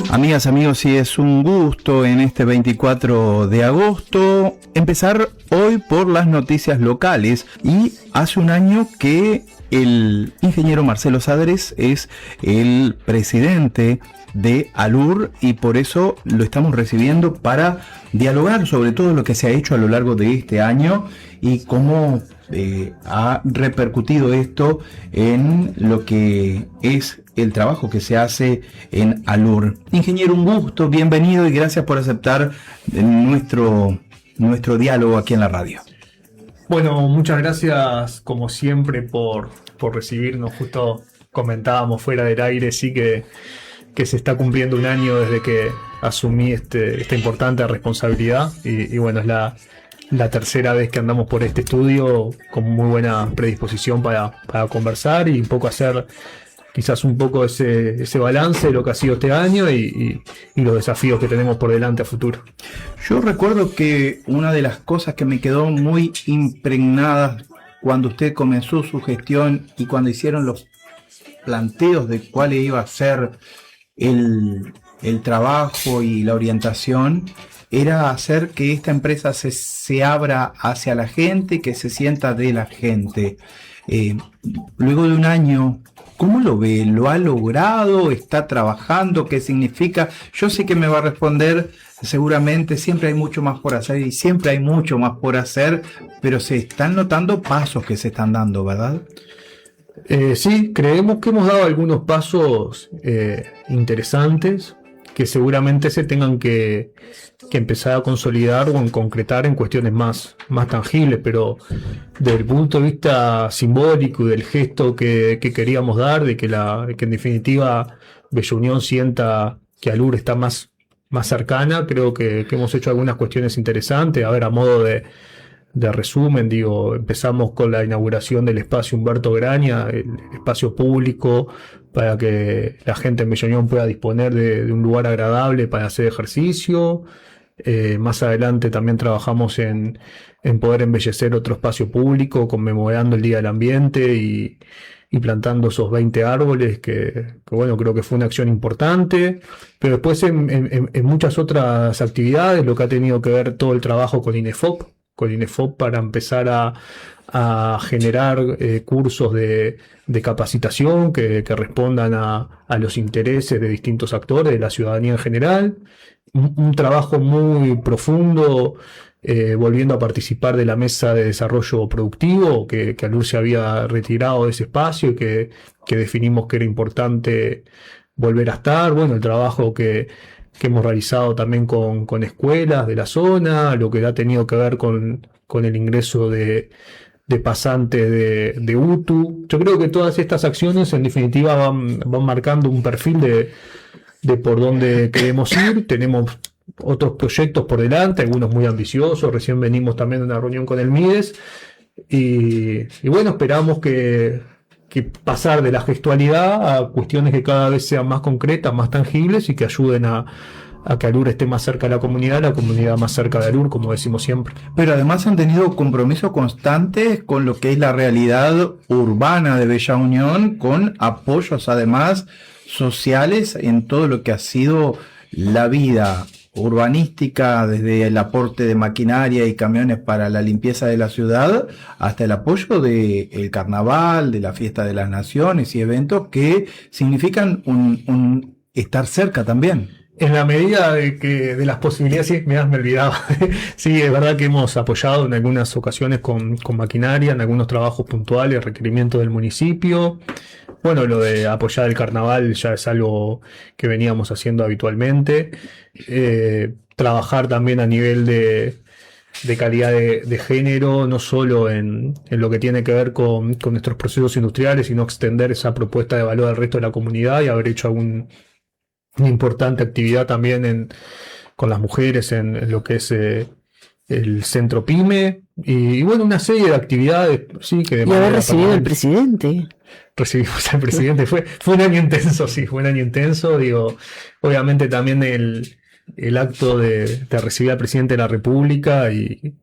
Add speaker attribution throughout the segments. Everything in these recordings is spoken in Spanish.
Speaker 1: Amigas, amigos, sí, es un gusto en este 24 de agosto empezar hoy por las noticias locales. Y hace un año que el ingeniero Marcelo Sadres es el presidente de ALUR y por eso lo estamos recibiendo para dialogar sobre todo lo que se ha hecho a lo largo de este año y cómo ha repercutido esto en lo que es el trabajo que se hace en ALUR. Ingeniero, un gusto, bienvenido y gracias por aceptar nuestro diálogo aquí en la radio.
Speaker 2: Bueno, muchas gracias como siempre por recibirnos. Justo comentábamos fuera del aire, sí que se está cumpliendo un año desde que asumí esta importante responsabilidad y bueno, es la tercera vez que andamos por este estudio con muy buena predisposición para conversar y un poco hacer quizás un poco ese balance de lo que ha sido este año y los desafíos que tenemos por delante a futuro.
Speaker 1: Yo recuerdo que una de las cosas que me quedó muy impregnada cuando usted comenzó su gestión y cuando hicieron los planteos de cuál iba a ser el trabajo y la orientación, era hacer que esta empresa se abra hacia la gente, que se sienta de la gente. Luego de un año, ¿cómo lo ve? ¿Lo ha logrado? ¿Está trabajando? ¿Qué significa? Yo sé que me va a responder, seguramente siempre hay mucho más por hacer y siempre hay mucho más por hacer, pero se están notando pasos que se están dando, ¿verdad?
Speaker 2: Sí, creemos que hemos dado algunos pasos interesantes que seguramente se tengan que empezar a consolidar o en concretar en cuestiones más tangibles, pero desde el punto de vista simbólico y del gesto que queríamos dar, de que en definitiva Bella Unión sienta que ALUR está más cercana, creo que hemos hecho algunas cuestiones interesantes. A ver, a modo de resumen, empezamos con la inauguración del espacio Humberto Graña, el espacio público para que la gente en Bella Unión pueda disponer de un lugar agradable para hacer ejercicio. Más adelante también trabajamos en poder embellecer otro espacio público, conmemorando el Día del Ambiente y plantando esos 20 árboles, que bueno, creo que fue una acción importante. Pero después en muchas otras actividades, lo que ha tenido que ver todo el trabajo con INEFOP para empezar a generar cursos de capacitación que respondan a los intereses de distintos actores, de la ciudadanía en general. Un trabajo muy profundo, volviendo a participar de la mesa de desarrollo productivo, que ALUR se había retirado de ese espacio y que definimos que era importante volver a estar. Bueno, el trabajo que hemos realizado también con escuelas de la zona, lo que ha tenido que ver con el ingreso de pasantes de UTU. Yo creo que todas estas acciones en definitiva van marcando un perfil de por dónde queremos ir. Tenemos otros proyectos por delante, algunos muy ambiciosos. Recién venimos también de una reunión con el MIDES y bueno, esperamos que pasar de la gestualidad a cuestiones que cada vez sean más concretas, más tangibles y que ayuden a que ALUR esté más cerca de la comunidad más cerca de ALUR, como decimos siempre.
Speaker 1: Pero además han tenido compromisos constantes con lo que es la realidad urbana de Bella Unión, con apoyos además sociales en todo lo que ha sido la vida urbanística, desde el aporte de maquinaria y camiones para la limpieza de la ciudad, hasta el apoyo del carnaval, de la fiesta de las naciones y eventos que significan un estar cerca también.
Speaker 2: En la medida de las posibilidades, sí, me olvidaba. Sí, es verdad que hemos apoyado en algunas ocasiones con maquinaria, en algunos trabajos puntuales, requerimientos del municipio. Bueno, lo de apoyar el carnaval ya es algo que veníamos haciendo habitualmente. Trabajar también a nivel de calidad de género, no solo en lo que tiene que ver con nuestros procesos industriales, sino extender esa propuesta de valor al resto de la comunidad y haber hecho una importante actividad también con las mujeres en lo que es el centro PYME y bueno, una serie de actividades, sí, que
Speaker 3: y haber recibido al presidente.
Speaker 2: Recibimos al presidente, fue un año intenso, sí, fue un año intenso, obviamente también el acto de recibir al presidente de la República y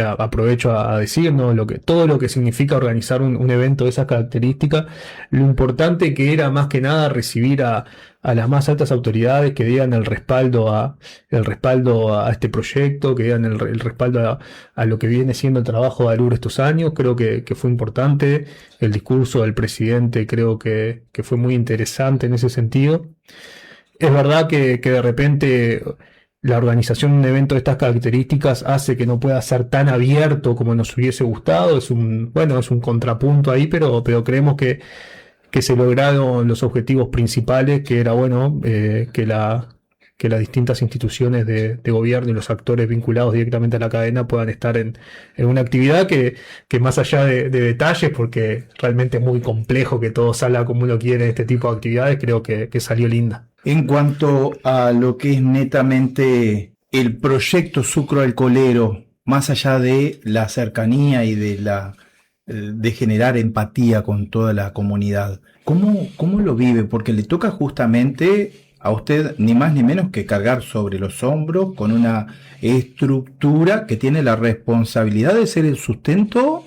Speaker 2: aprovecho a decir, ¿no? Todo lo que significa organizar un evento de esas características, lo importante que era más que nada recibir a las más altas autoridades que dieran el respaldo a este proyecto, que dieran el respaldo a lo que viene siendo el trabajo de ALUR estos años. Creo que fue importante. El discurso del presidente creo que fue muy interesante en ese sentido. Es verdad que de repente la organización de un evento de estas características hace que no pueda ser tan abierto como nos hubiese gustado. Es un contrapunto ahí, pero creemos que se lograron los objetivos principales, que era que las distintas instituciones de gobierno y los actores vinculados directamente a la cadena puedan estar en una actividad que más allá de detalles, porque realmente es muy complejo que todo salga como uno quiere en este tipo de actividades, creo que salió linda.
Speaker 1: En cuanto a lo que es netamente el proyecto Sucro Alcoholero, más allá de la cercanía y de generar empatía con toda la comunidad, ¿cómo lo vive? Porque le toca justamente a usted ni más ni menos que cargar sobre los hombros con una estructura que tiene la responsabilidad de ser el sustento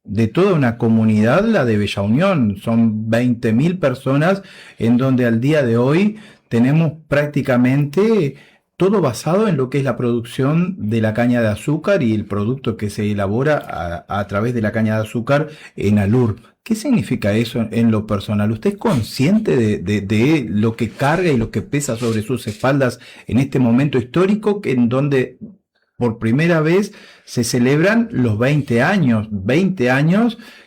Speaker 1: de toda una comunidad, la de Bella Unión. Son 20.000 personas en donde al día de hoy tenemos prácticamente todo basado en lo que es la producción de la caña de azúcar y el producto que se elabora a través de la caña de azúcar en ALUR. ¿Qué significa eso en lo personal? ¿Usted es consciente de lo que carga y lo que pesa sobre sus espaldas en este momento histórico en donde por primera vez se celebran los 20 años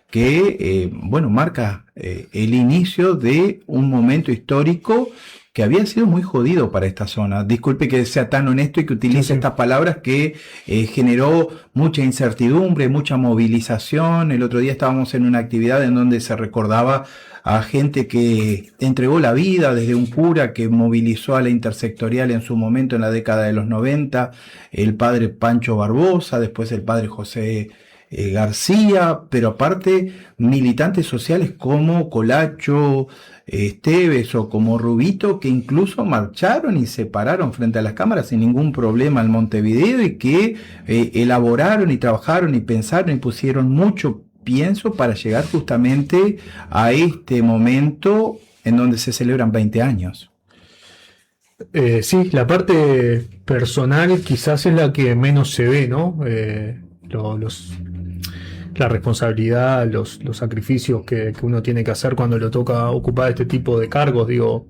Speaker 1: que, marca el inicio de un momento histórico que había sido muy jodido para esta zona? Disculpe que sea tan honesto y que utilice estas palabras, que generó mucha incertidumbre, mucha movilización. El otro día estábamos en una actividad en donde se recordaba a gente que entregó la vida, desde un cura que movilizó a la intersectorial en su momento en la década de los 90, el padre Pancho Barbosa, después el padre José García, pero aparte militantes sociales como Colacho, Esteves o como Rubito, que incluso marcharon y se pararon frente a las cámaras sin ningún problema en Montevideo y que elaboraron y trabajaron y pensaron y pusieron mucho pienso para llegar justamente a este momento en donde se celebran 20 años.
Speaker 2: Sí, la parte personal quizás es la que menos se ve, ¿no? La responsabilidad, los sacrificios que uno tiene que hacer cuando le toca ocupar este tipo de cargos, digo,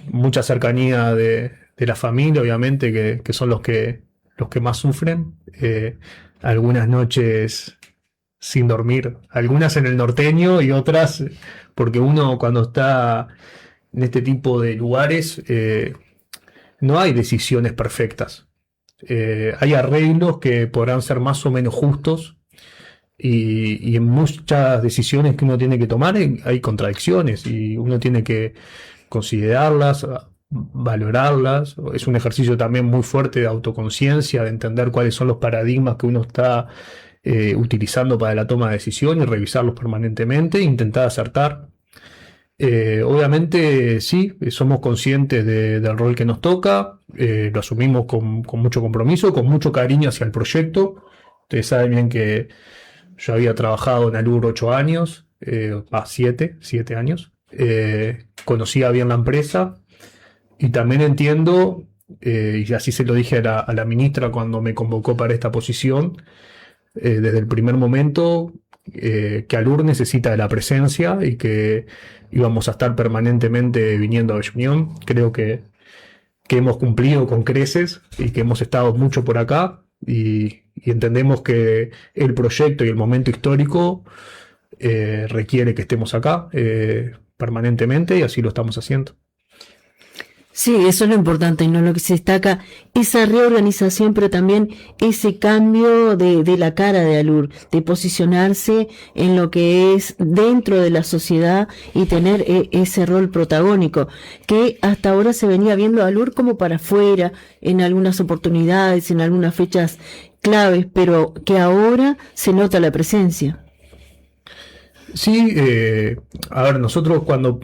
Speaker 2: mucha cercanía de la familia, obviamente, que son los que más sufren, algunas noches sin dormir, algunas en el norteño y otras porque uno cuando está en este tipo de lugares no hay decisiones perfectas, hay arreglos que podrán ser más o menos justos. Y en muchas decisiones que uno tiene que tomar hay contradicciones y uno tiene que considerarlas, valorarlas. Es un ejercicio también muy fuerte de autoconciencia, de entender cuáles son los paradigmas que uno está utilizando para la toma de decisiones, revisarlos permanentemente e intentar acertar. Obviamente sí, somos conscientes del rol que nos toca, lo asumimos con mucho compromiso, con mucho cariño hacia el proyecto. Ustedes saben bien que yo había trabajado en ALUR 8 años, 7 años. Conocía bien la empresa y también entiendo, y así se lo dije a la ministra cuando me convocó para esta posición, desde el primer momento, que ALUR necesita de la presencia y que íbamos a estar permanentemente viniendo a Bella Unión. Creo que hemos cumplido con creces y que hemos estado mucho por acá. Y entendemos que el proyecto y el momento histórico requiere que estemos acá permanentemente, y así lo estamos haciendo.
Speaker 3: Sí, eso es lo importante, y no lo que se destaca, esa reorganización, pero también ese cambio de la cara de ALUR, de posicionarse en lo que es dentro de la sociedad y tener ese rol protagónico, que hasta ahora se venía viendo a ALUR como para afuera, en algunas oportunidades, en algunas fechas claves, pero que ahora se nota la presencia.
Speaker 2: Sí, a ver, nosotros cuando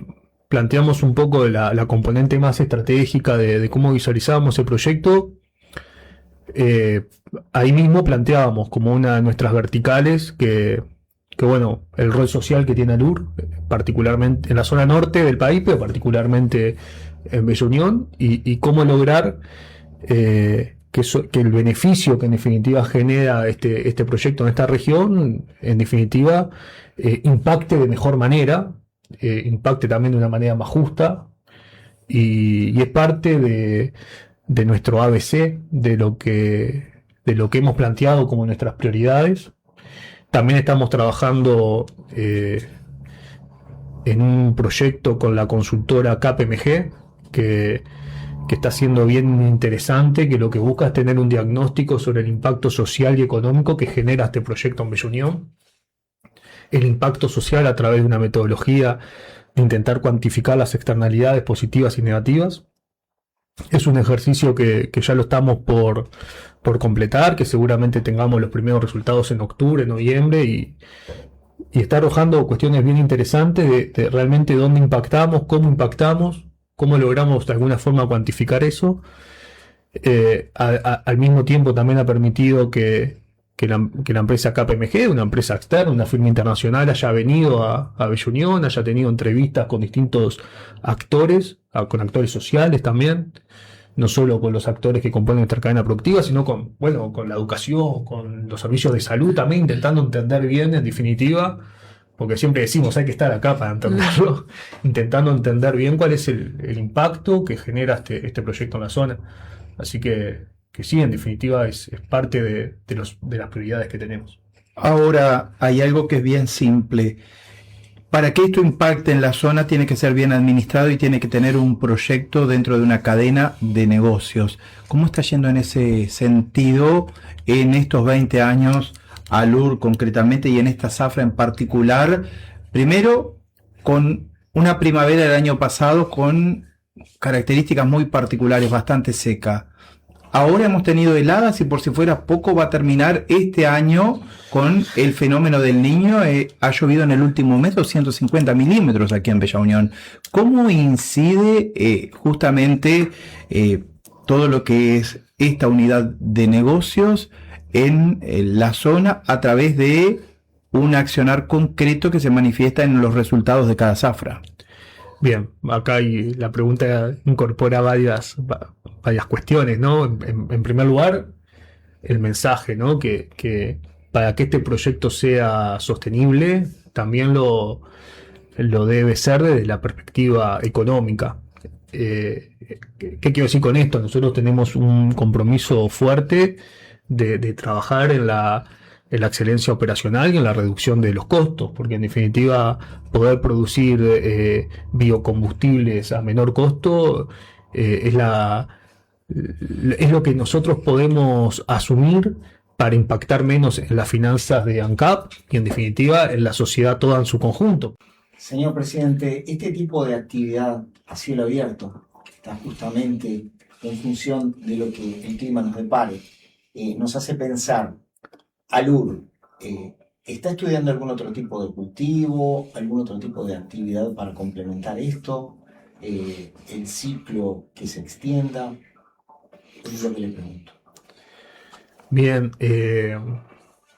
Speaker 2: planteamos un poco de la componente más estratégica de cómo visualizábamos el proyecto, Ahí mismo planteábamos como una de nuestras verticales que bueno, el rol social que tiene Alur, particularmente en la zona norte del país, pero particularmente en Bella Unión, y cómo lograr que el beneficio que en definitiva genera este proyecto en esta región, en definitiva, impacte de mejor manera, impacte también de una manera más justa, y es parte de nuestro ABC, de lo que hemos planteado como nuestras prioridades. También estamos trabajando en un proyecto con la consultora KPMG que está siendo bien interesante, que lo que busca es tener un diagnóstico sobre el impacto social y económico que genera este proyecto en Bella Unión. El impacto social a través de una metodología de intentar cuantificar las externalidades positivas y negativas. Es un ejercicio que ya lo estamos por completar, que seguramente tengamos los primeros resultados en octubre, noviembre, y está arrojando cuestiones bien interesantes de realmente dónde impactamos, cómo logramos de alguna forma cuantificar eso. Al mismo tiempo también ha permitido que la empresa KPMG, una empresa externa, una firma internacional, haya venido a Bella Unión, haya tenido entrevistas con distintos actores, con actores sociales también, no solo con los actores que componen nuestra cadena productiva, sino con la educación, con los servicios de salud también, intentando entender bien, en definitiva, porque siempre decimos hay que estar acá para entenderlo, intentando entender bien cuál es el impacto que genera este proyecto en la zona. Así que sí, en definitiva es parte de las prioridades que tenemos.
Speaker 1: Ahora, hay algo que es bien simple. Para que esto impacte en la zona tiene que ser bien administrado y tiene que tener un proyecto dentro de una cadena de negocios. ¿Cómo está yendo en ese sentido en estos 20 años Alur concretamente y en esta zafra en particular? Primero, con una primavera del año pasado con características muy particulares, bastante seca. Ahora hemos tenido heladas y por si fuera poco va a terminar este año con el fenómeno del Niño. Ha llovido en el último mes 250 milímetros aquí en Bella Unión. ¿Cómo incide justamente todo lo que es esta unidad de negocios en la zona a través de un accionar concreto que se manifiesta en los resultados de cada zafra?
Speaker 2: Bien, acá la pregunta incorpora varias cuestiones, ¿no? En primer lugar, el mensaje, ¿no? Que para que este proyecto sea sostenible, también lo debe ser desde la perspectiva económica. ¿Qué quiero decir con esto? Nosotros tenemos un compromiso fuerte de trabajar en la excelencia operacional y en la reducción de los costos, porque en definitiva poder producir biocombustibles a menor costo es lo que nosotros podemos asumir para impactar menos en las finanzas de ANCAP y en definitiva en la sociedad toda en su conjunto.
Speaker 4: Señor presidente, este tipo de actividad a cielo abierto, que está justamente en función de lo que el clima nos depare, nos hace pensar, Alur, ¿está estudiando algún otro tipo de cultivo, algún otro tipo de actividad para complementar esto? ¿El ciclo que se extienda? Es lo que le pregunto.
Speaker 2: Bien,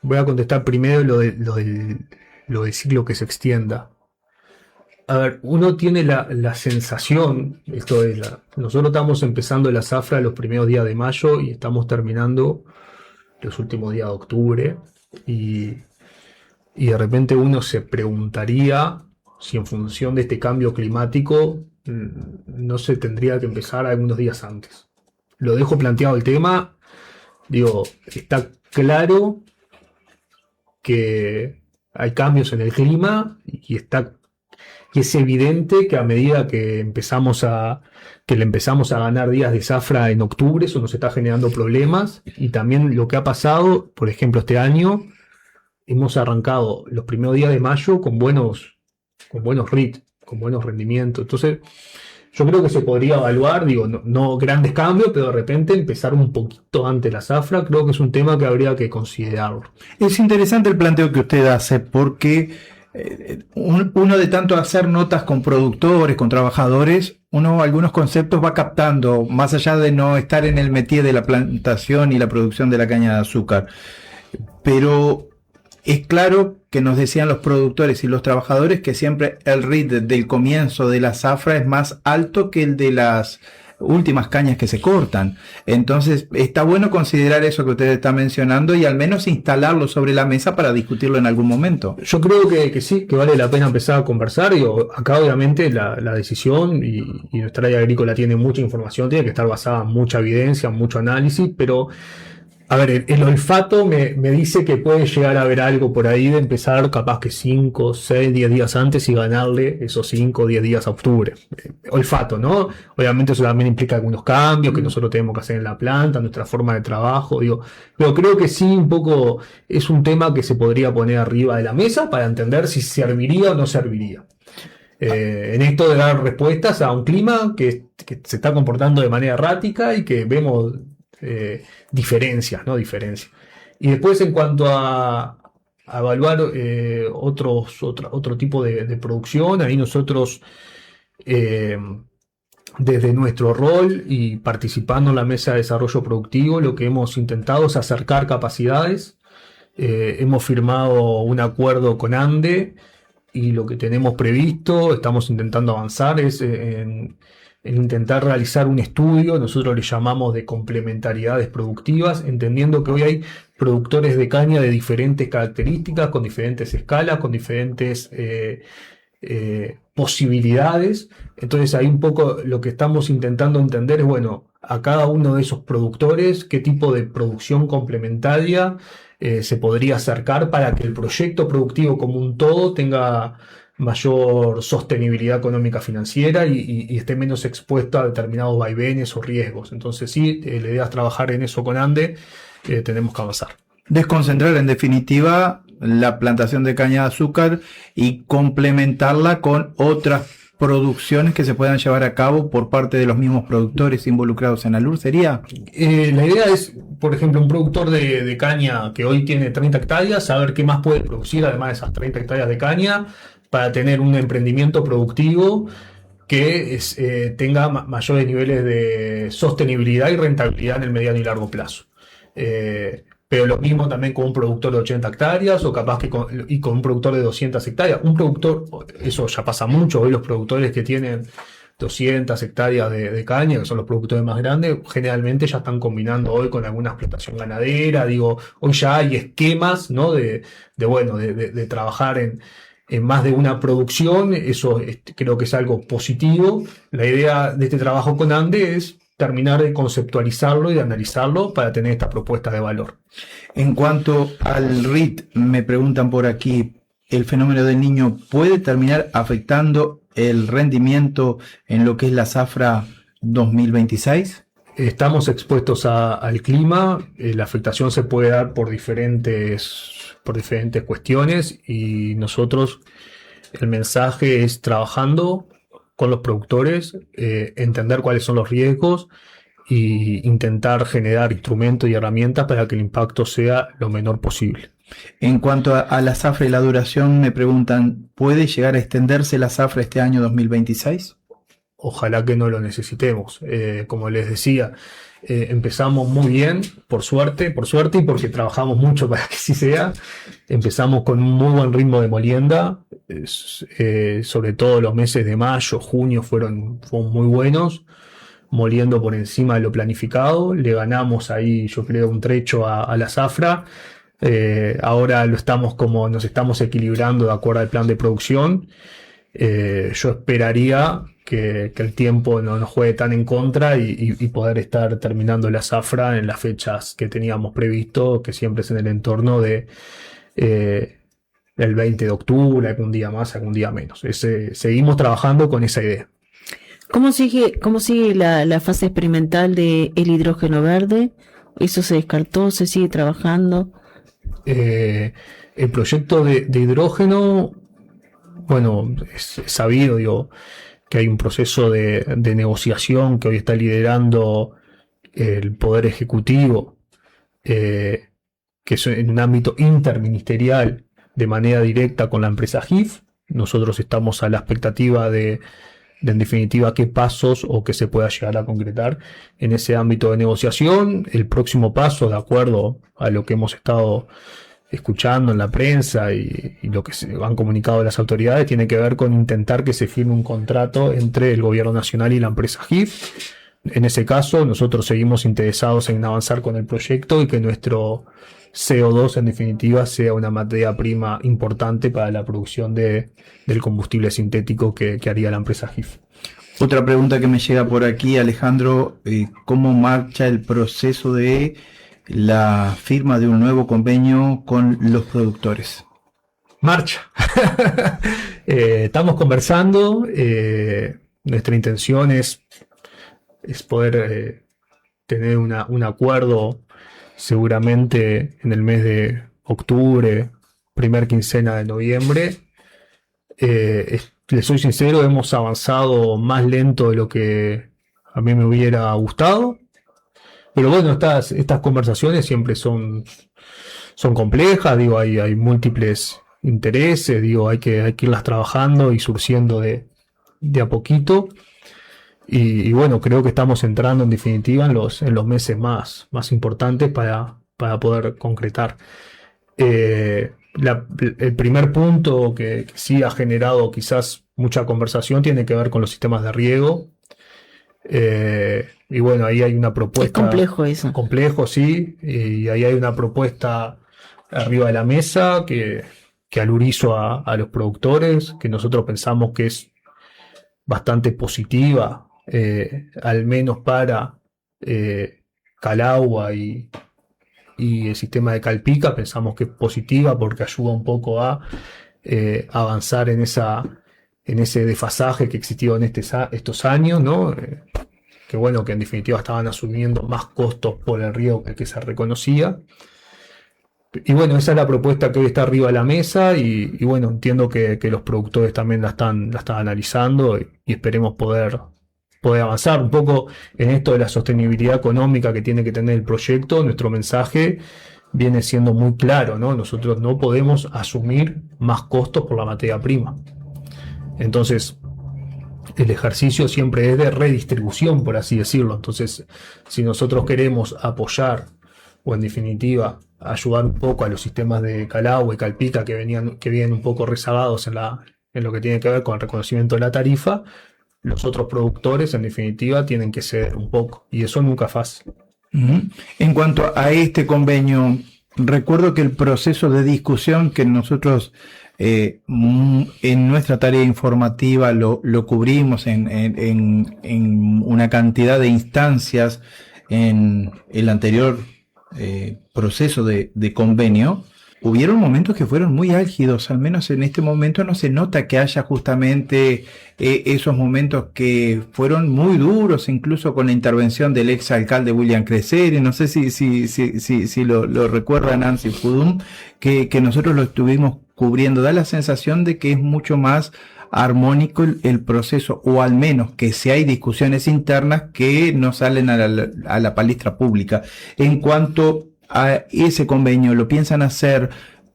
Speaker 2: voy a contestar primero lo del ciclo que se extienda. A ver, uno tiene la sensación, nosotros estamos empezando la zafra los primeros días de mayo y estamos terminando los últimos días de octubre, y de repente uno se preguntaría si en función de este cambio climático no se tendría que empezar algunos días antes. Lo dejo planteado el tema, digo, está claro que hay cambios en el clima y es evidente que a medida que le empezamos a ganar días de zafra en octubre, eso nos está generando problemas. Y también lo que ha pasado, por ejemplo, este año, hemos arrancado los primeros días de mayo con buenos RIT, con buenos rendimientos. Entonces, yo creo que se podría evaluar, digo, no grandes cambios, pero de repente empezar un poquito antes la zafra, creo que es un tema que habría que considerarlo.
Speaker 1: Es interesante el planteo que usted hace porque uno de tanto hacer notas con productores, con trabajadores, uno algunos conceptos va captando, más allá de no estar en el métier de la plantación y la producción de la caña de azúcar. Pero es claro que nos decían los productores y los trabajadores que siempre el ritmo del comienzo de la zafra es más alto que el de las últimas cañas que se cortan. Entonces está bueno considerar eso que usted está mencionando y al menos instalarlo sobre la mesa para discutirlo en algún momento.
Speaker 2: Yo creo que sí, que vale la pena empezar a conversar. Acá obviamente la decisión y nuestra área agrícola tiene mucha información, tiene que estar basada en mucha evidencia, en mucho análisis, pero a ver, el olfato me dice que puede llegar a haber algo por ahí de empezar capaz que 5, 6, 10 días antes y ganarle esos 5 o 10 días a octubre. Olfato, ¿no? Obviamente eso también implica algunos cambios que nosotros tenemos que hacer en la planta, nuestra forma de trabajo, pero creo que sí, un poco es un tema que se podría poner arriba de la mesa para entender si serviría o no serviría. En esto de dar respuestas a un clima que se está comportando de manera errática y que vemos diferencias, ¿no? Diferencias. Y después en cuanto a evaluar otro tipo de producción, ahí nosotros desde nuestro rol y participando en la mesa de desarrollo productivo, lo que hemos intentado es acercar capacidades. Hemos firmado un acuerdo con ANDE y lo que tenemos previsto, estamos intentando avanzar es en intentar realizar un estudio, nosotros le llamamos de complementariedades productivas, entendiendo que hoy hay productores de caña de diferentes características, con diferentes escalas, con diferentes posibilidades. Entonces ahí un poco lo que estamos intentando entender es, bueno, a cada uno de esos productores, qué tipo de producción complementaria se podría acercar para que el proyecto productivo como un todo tenga mayor sostenibilidad económica financiera y esté menos expuesto a determinados vaivenes o riesgos. Entonces sí, la idea es trabajar en eso con ANDE, tenemos que avanzar.
Speaker 1: Desconcentrar en definitiva la plantación de caña de azúcar y complementarla con otras producciones que se puedan llevar a cabo por parte de los mismos productores involucrados en ALUR, ¿sería?
Speaker 2: La idea es, por ejemplo, un productor de caña que hoy tiene 30 hectáreas, saber qué más puede producir además de esas 30 hectáreas de caña, para tener un emprendimiento productivo que tenga mayores niveles de sostenibilidad y rentabilidad en el mediano y largo plazo. Pero lo mismo también con un productor de 80 hectáreas o capaz que con un productor de 200 hectáreas. Un productor, eso ya pasa mucho, hoy los productores que tienen 200 hectáreas de caña, que son los productores más grandes, generalmente ya están combinando hoy con alguna explotación ganadera. Hoy ya hay esquemas, ¿no? de trabajar en más de una producción. Eso creo que es algo positivo. La idea de este trabajo con ANDE es terminar de conceptualizarlo y de analizarlo para tener esta propuesta de valor.
Speaker 1: En cuanto al RIT, me preguntan por aquí, ¿el fenómeno del Niño puede terminar afectando el rendimiento en lo que es la zafra 2026?
Speaker 2: Estamos expuestos al clima, la afectación se puede dar por diferentes cuestiones y nosotros el mensaje es trabajando con los productores, entender cuáles son los riesgos e intentar generar instrumentos y herramientas para que el impacto sea lo menor posible.
Speaker 1: En cuanto a la zafra y la duración, me preguntan, ¿puede llegar a extenderse la zafra este año 2026?
Speaker 2: Ojalá que no lo necesitemos. Como les decía, empezamos muy bien, por suerte y porque trabajamos mucho para que así sea. Empezamos con un muy buen ritmo de molienda, sobre todo los meses de mayo, junio fueron muy buenos, moliendo por encima de lo planificado. Le ganamos ahí, yo creo, un trecho a la zafra. Ahora nos estamos equilibrando de acuerdo al plan de producción. Yo esperaría que el tiempo no nos juegue tan en contra y poder estar terminando la zafra en las fechas que teníamos previsto, que siempre es en el entorno de el 20 de octubre, algún día más, algún día menos. Seguimos trabajando con esa idea.
Speaker 3: ¿Cómo sigue la fase experimental del hidrógeno verde? ¿Eso se descartó? ¿Se sigue trabajando?
Speaker 2: El proyecto de hidrógeno, bueno, es sabido, que hay un proceso de negociación que hoy está liderando el Poder Ejecutivo, que es en un ámbito interministerial de manera directa con la empresa GIF. Nosotros estamos a la expectativa de en definitiva qué pasos o qué se pueda llegar a concretar en ese ámbito de negociación. El próximo paso, de acuerdo a lo que hemos estado escuchando en la prensa y lo que se han comunicado las autoridades, tiene que ver con intentar que se firme un contrato entre el gobierno nacional y la empresa GIF. En ese caso, nosotros seguimos interesados en avanzar con el proyecto y que nuestro CO2 en definitiva sea una materia prima importante para la producción del combustible sintético que haría la empresa GIF.
Speaker 1: Otra pregunta que me llega por aquí, Alejandro, ¿cómo marcha el proceso de la firma de un nuevo convenio con los productores?
Speaker 2: Marcha. Estamos conversando. Nuestra intención es poder tener un acuerdo seguramente en el mes de octubre, primer quincena de noviembre. Les soy sincero, hemos avanzado más lento de lo que a mí me hubiera gustado. Pero bueno, estas conversaciones siempre son complejas, digo, hay múltiples intereses, digo, hay que irlas trabajando y surciendo de a poquito. Y bueno, creo que estamos entrando en definitiva en los meses más importantes para poder concretar. El primer punto que sí ha generado quizás mucha conversación tiene que ver con los sistemas de riego. Y bueno, ahí hay una propuesta.
Speaker 3: Es complejo eso.
Speaker 2: Complejo, sí. Y ahí hay una propuesta arriba de la mesa que alurizo a los productores, que nosotros pensamos que es bastante positiva. Al menos para Calagua y el sistema de Calpica, pensamos que es positiva porque ayuda un poco a avanzar en ese desfasaje que existió en estos años, ¿no? Que bueno, que en definitiva estaban asumiendo más costos por el riego que se reconocía. Y bueno, esa es la propuesta que hoy está arriba de la mesa y bueno, entiendo que los productores también la están analizando y esperemos poder avanzar un poco en esto de la sostenibilidad económica que tiene que tener el proyecto. Nuestro mensaje viene siendo muy claro, ¿no? Nosotros no podemos asumir más costos por la materia prima. Entonces, el ejercicio siempre es de redistribución, por así decirlo. Entonces, si nosotros queremos apoyar o en definitiva ayudar un poco a los sistemas de Calagua y Calpica que vienen un poco rezagados en lo que tiene que ver con el reconocimiento de la tarifa, los otros productores, en definitiva, tienen que ceder un poco. Y eso nunca es fácil.
Speaker 1: En cuanto a este convenio, recuerdo que el proceso de discusión que nosotros en nuestra tarea informativa lo cubrimos en una cantidad de instancias en el anterior proceso de convenio. Hubieron momentos que fueron muy álgidos, al menos en este momento no se nota que haya justamente esos momentos que fueron muy duros, incluso con la intervención del ex alcalde William Creseri. No sé si lo recuerda Nancy Fudum, que nosotros lo estuvimos cubriendo. Da la sensación de que es mucho más armónico el proceso, o al menos que si hay discusiones internas que no salen a la palestra pública. En cuanto a ese convenio, ¿lo piensan hacer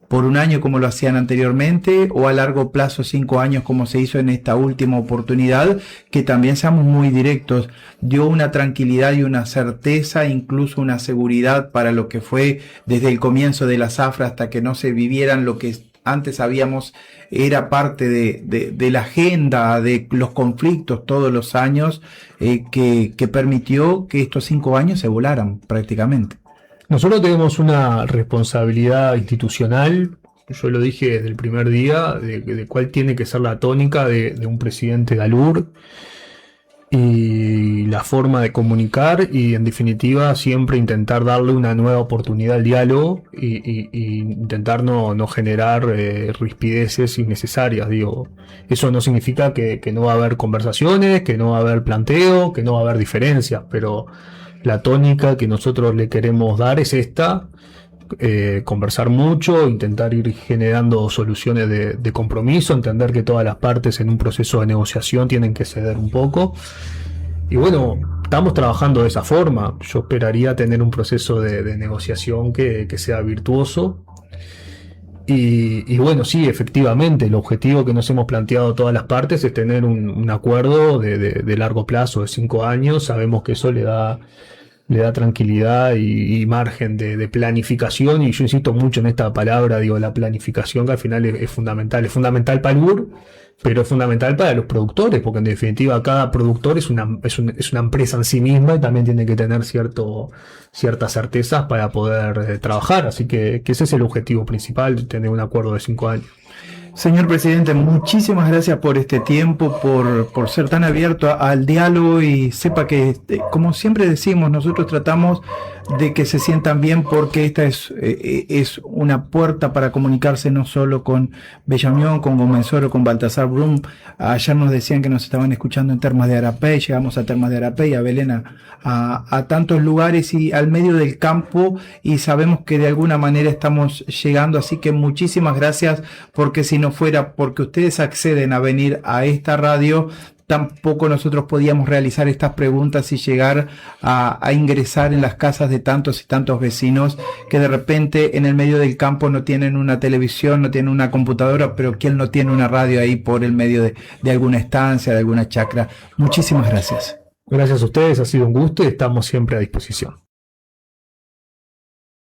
Speaker 1: por un año como lo hacían anteriormente o a largo plazo 5 años como se hizo en esta última oportunidad? Que también seamos muy directos, dio una tranquilidad y una certeza, incluso una seguridad para lo que fue desde el comienzo de la zafra hasta que no se vivieran lo que antes sabíamos era parte de la agenda de los conflictos todos los años, que permitió que estos 5 años se volaran prácticamente.
Speaker 2: Nosotros tenemos una responsabilidad institucional, yo lo dije desde el primer día, de cuál tiene que ser la tónica de un presidente de ALUR y la forma de comunicar y en definitiva siempre intentar darle una nueva oportunidad al diálogo y intentar no generar rispideces innecesarias. Digo, eso no significa que no va a haber conversaciones, que no va a haber planteo, que no va a haber diferencias, pero la tónica que nosotros le queremos dar es esta: conversar mucho, intentar ir generando soluciones de compromiso, entender que todas las partes en un proceso de negociación tienen que ceder un poco. Y bueno, estamos trabajando de esa forma. Yo esperaría tener un proceso de negociación que sea virtuoso. Y bueno, sí, efectivamente, el objetivo que nos hemos planteado todas las partes es tener un acuerdo de largo plazo, de 5 años. Sabemos que eso le da tranquilidad y margen de planificación, y yo insisto mucho en esta palabra, digo, la planificación, que al final es fundamental para el UR, pero es fundamental para los productores, porque en definitiva cada productor es una empresa en sí misma y también tiene que tener ciertas certezas para poder trabajar, así que ese es el objetivo principal, tener un acuerdo de 5 años.
Speaker 1: Señor presidente, muchísimas gracias por este tiempo, por ser tan abierto al diálogo, y sepa que, como siempre decimos, nosotros tratamos de que se sientan bien, porque esta es una puerta para comunicarse no solo con Bellamión, con Comensoro, con Baltasar Brum. Ayer nos decían que nos estaban escuchando en Termas de Arapey, llegamos a Termas de Arapey, a Belén, a tantos lugares y al medio del campo, y sabemos que de alguna manera estamos llegando, así que muchísimas gracias, porque si no fuera porque ustedes acceden a venir a esta radio, tampoco nosotros podíamos realizar estas preguntas y llegar a ingresar en las casas de tantos y tantos vecinos que de repente en el medio del campo no tienen una televisión, no tienen una computadora, pero ¿quién no tiene una radio ahí por el medio de alguna estancia, de alguna chacra? Muchísimas gracias.
Speaker 2: Gracias a ustedes, ha sido un gusto y estamos siempre a disposición.